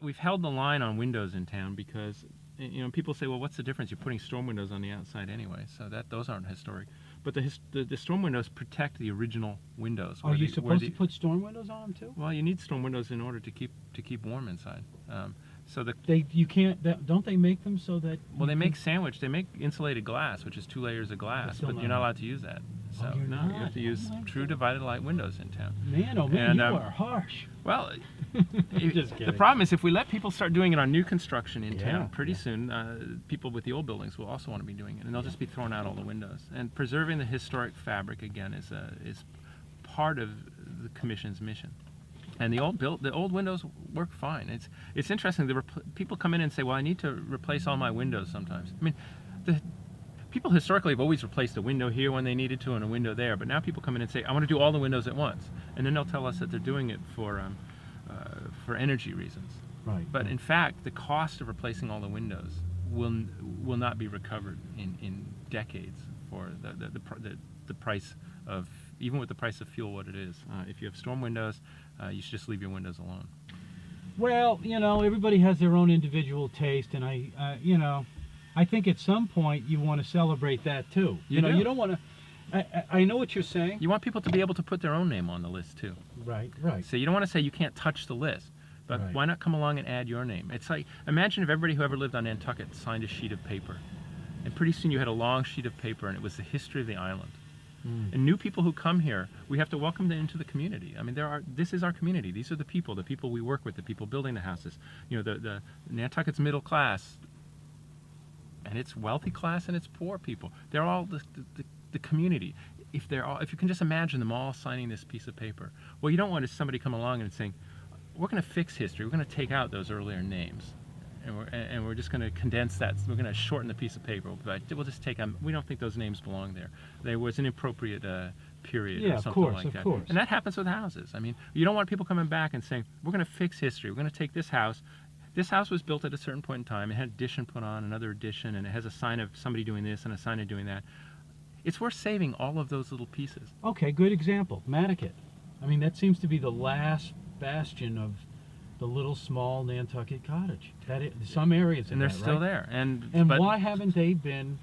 we've held the line on windows in town because, you know, people say, well, what's the difference? You're putting storm windows on the outside anyway, so those aren't historic. But the storm windows protect the original windows. Are you supposed to put storm windows on them too? Well, you need storm windows in order to keep warm inside. So you can't. Don't they make them so that? Well, they make They make insulated glass, which is 2 layers of glass, but you're not allowed to use that. So you're not. You have to use true divided light windows in town. Man, oh man, you are harsh. Well, Just kidding. The problem is if we let people start doing it on new construction in town, pretty soon people with the old buildings will also want to be doing it, and they'll just be throwing out all the windows. And preserving the historic fabric again is part of the Commission's mission. And the old windows work fine. It's interesting. People come in and say, "Well, I need to replace all my windows sometimes." I mean, people historically have always replaced a window here when they needed to and a window there, but now people come in and say, "I want to do all the windows at once," and then they'll tell us that they're doing it for energy reasons. Right. But in fact, the cost of replacing all the windows will not be recovered in decades for the price of, even with the price of fuel what it is. If you have storm windows, you should just leave your windows alone. Well, you know, everybody has their own individual taste, and I think at some point you want to celebrate that too. You don't want to. I know what you're saying. You want people to be able to put their own name on the list too. Right. So you don't want to say you can't touch the list, but why not come along and add your name? It's like, imagine if everybody who ever lived on Nantucket signed a sheet of paper, and pretty soon you had a long sheet of paper, and it was the history of the island. And new people who come here, we have to welcome them into the community. I mean, this is our community. These are the people we work with, the people building the houses. You know, the Nantucket's middle class, and it's wealthy class, and it's poor people. They're all the community. If you can just imagine them all signing this piece of paper, what you don't want is somebody come along and saying, "We're going to fix history. We're going to take out those earlier names, and we're just going to condense that. We're going to shorten the piece of paper. But we'll just take them. We don't think those names belong there. There was an appropriate period or something like that." And that happens with houses. I mean, you don't want people coming back and saying, "We're going to fix history. We're going to take this house. This house was built at a certain point in time. It had addition put on, another addition, and it has a sign of somebody doing this and a sign of doing that." It's worth saving all of those little pieces. Okay, good example. Madaket. I mean, that seems to be the last bastion of the little small Nantucket cottage. Some areas, and they're still there. And why haven't they been?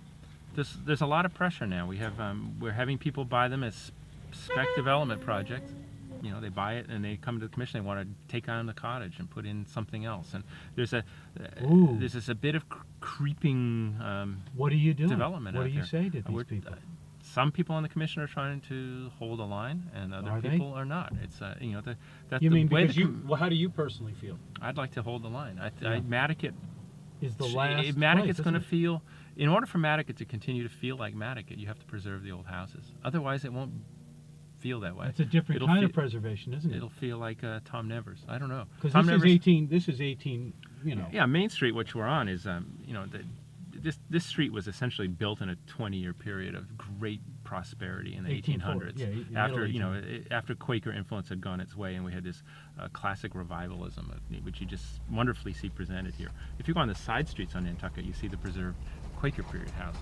There's a lot of pressure now. We're having people buy them as spec development projects. You know, they buy it and they come to the commission. They want to take on the cottage and put in something else. And there's a bit of creeping. What do you do? Development. What do you say to these people? Some people on the commission are trying to hold a line, and other people are not. It's you know, that's you the mean way because well, how do you personally feel? I'd like to hold the line. Madaket is the last. If Madaket's going to feel, in order for Madaket to continue to feel like Madaket, you have to preserve the old houses. Otherwise, it won't feel that way. It's a different kind of preservation, isn't it? It'll feel like Tom Nevers. I don't know. Because this is 18. You know. Yeah, Main Street, which we're on, is you know, this street was essentially built in a 20-year period of great prosperity in the 1800s. Yeah, after Quaker influence had gone its way, and we had this classic revivalism, which you just wonderfully see presented here. If you go on the side streets on Nantucket, you see the preserved Quaker period houses.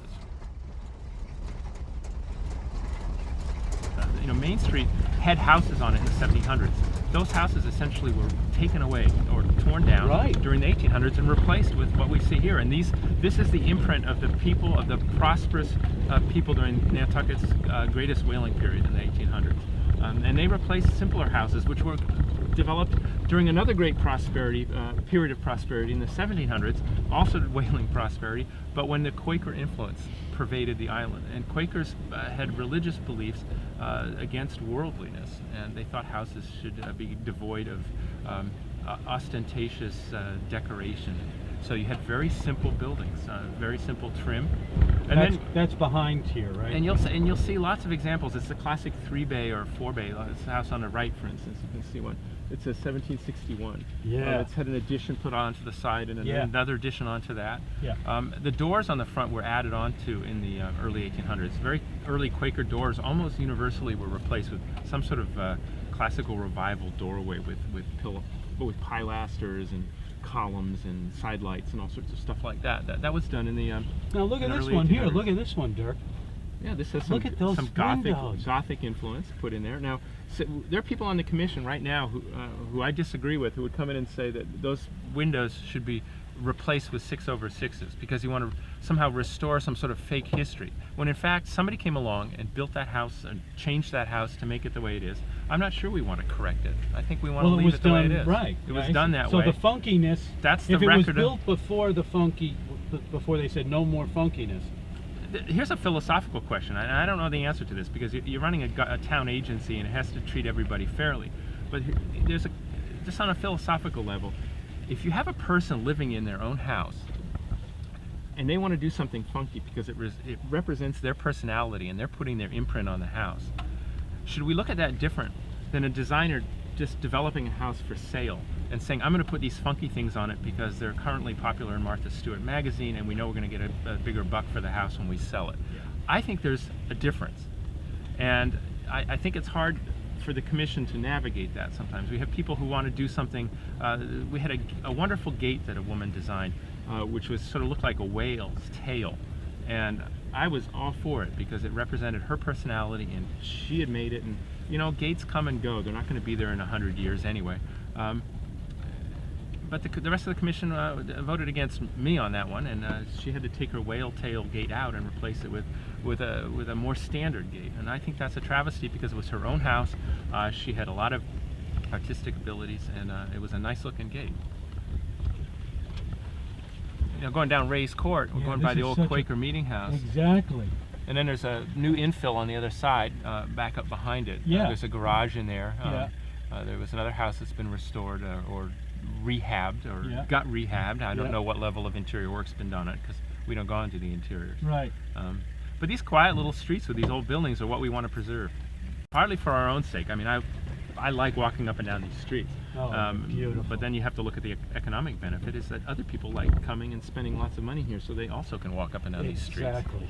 You know, Main Street had houses on it in the 1700s. Those houses essentially were taken away or torn down during the 1800s and replaced with what we see here. And this is the imprint of the people, of the prosperous people during Nantucket's greatest whaling period in the 1800s. And they replaced simpler houses, which were developed during another great prosperity, period of prosperity in the 1700s, also whaling prosperity, but when the Quaker influence pervaded the island. And Quakers had religious beliefs against worldliness, and they thought houses should be devoid of ostentatious decoration. So you had very simple buildings, very simple trim. And that's behind here, right? And you'll see lots of examples. It's the classic 3-bay or 4-bay. It's the house on the right, for instance. You can see one. It's a 1761. Yeah. It's had an addition put onto the side and another addition onto that. Yeah. The doors on the front were added onto in the early 1800s. Very early Quaker doors almost universally were replaced with some sort of classical revival doorway with pilasters and columns and sidelights and all sorts of stuff like that. That was done in the now look at this one here. Look at this one, Dirk. Yeah, this has Look at those some windows. Gothic influence put in there. Now, so there are people on the commission right now who I disagree with, who would come in and say that those windows should be replaced with 6/6s because you want to somehow restore some sort of fake history. When in fact, somebody came along and built that house and changed that house to make it the way it is. I'm not sure we want to correct it. I think we want to leave it the way it is. Right. It was done that way. way. So the funkiness, that's the if it record was built before the funky, before they said no more funkiness. Here's a philosophical question. I don't know the answer to this because you're running a town agency and it has to treat everybody fairly. But there's just on a philosophical level, if you have a person living in their own house and they want to do something funky because it represents their personality and they're putting their imprint on the house, should we look at that different than a designer just developing a house for sale and saying, I'm going to put these funky things on it because they're currently popular in Martha Stewart magazine and we know we're going to get a bigger buck for the house when we sell it. Yeah. I think there's a difference. And I think it's hard for the commission to navigate that sometimes. We have people who want to do something. We had a wonderful gate that a woman designed, which was sort of looked like a whale's tail. And I was all for it because it represented her personality and she had made it. And you know, gates come and go. They're not going to be there in 100 years anyway. But the rest of the commission voted against me on that one, and she had to take her whale tail gate out and replace it with a more standard gate. And I think that's a travesty because it was her own house. She had a lot of artistic abilities, and it was a nice looking gate. You know, going down Ray's Court, we're going by the old Quaker meeting house. Exactly. And then there's a new infill on the other side, back up behind it. Yeah. There's a garage in there. Yeah. There was another house that's been restored or rehabbed or got rehabbed. I don't know what level of interior work's been done on it because we don't go into the interiors. Right. But these quiet little streets with these old buildings are what we want to preserve. Partly for our own sake. I mean, I like walking up and down these streets. Oh, beautiful. But then you have to look at the economic benefit is that other people like coming and spending lots of money here so they also can walk up and down these streets. Exactly.